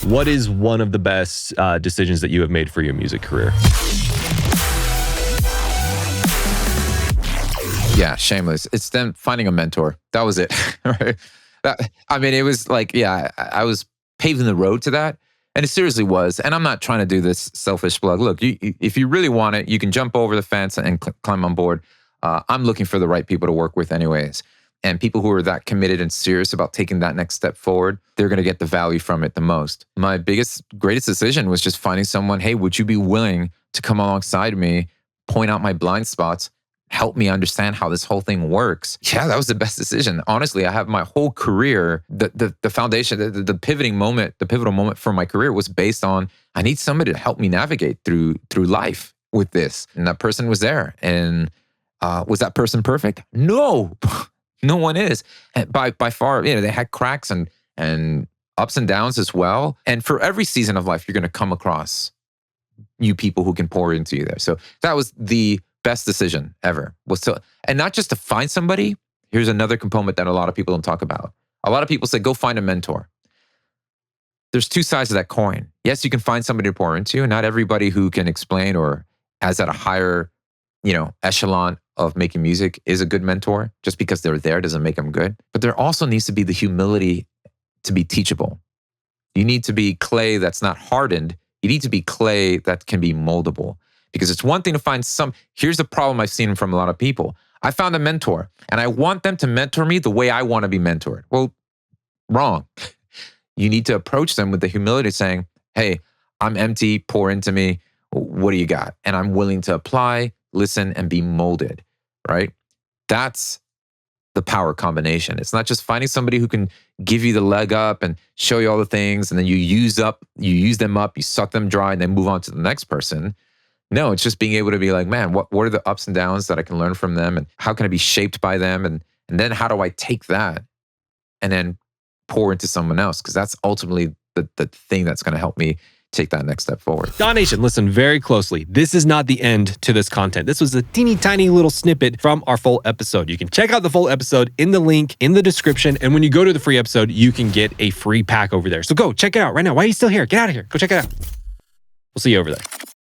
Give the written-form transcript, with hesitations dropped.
What is one of the best decisions that you have made for your music career? Yeah, shameless. It's them finding a mentor. That was it. Right? It was like, yeah, I was paving the road to that. And it seriously was. And I'm not trying to do this selfish plug. Look, if you really want it, you can jump over the fence and climb on board. I'm looking for the right people to work with anyways. And people who are that committed and serious about taking that next step forward, they're going to get the value from it the most. My greatest decision was just finding someone, hey, would you be willing to come alongside me, point out my blind spots, help me understand how this whole thing works? Yeah, that was the best decision. Honestly, I have my whole career, the foundation, the pivotal moment for my career was based on, I need somebody to help me navigate through life with this. And that person was there. And was that person perfect? No. No one is. And by far, they had cracks and ups and downs as well. And for every season of life, you're going to come across new people who can pour into you there. So that was the best decision ever. And not just to find somebody. Here's another component that a lot of people don't talk about. A lot of people say, go find a mentor. There's two sides of that coin. Yes, you can find somebody to pour into, and not everybody who can explain or has at a higher, echelon of making music is a good mentor. Just because they're there doesn't make them good. But there also needs to be the humility to be teachable. You need to be clay that's not hardened. You need to be clay that can be moldable. Because it's one thing to find here's the problem I've seen from a lot of people. I found a mentor and I want them to mentor me the way I want to be mentored. Well, wrong. You need to approach them with the humility saying, hey, I'm empty, pour into me. What do you got? And I'm willing to apply, listen, and be molded, right? That's the power combination. It's not just finding somebody who can give you the leg up and show you all the things, and then you use them up, you suck them dry, and then move on to the next person. No, it's just being able to be like, man, what are the ups and downs that I can learn from them, and how can I be shaped by them, and then how do I take that and then pour into someone else? Because that's ultimately the thing that's going to help me take that next step forward. DAW Nation, listen very closely. This is not the end to this content. This was a teeny tiny little snippet from our full episode. You can check out the full episode in the link in the description. And when you go to the free episode, you can get a free pack over there. So go check it out right now. Why are you still here? Get out of here. Go check it out. We'll see you over there.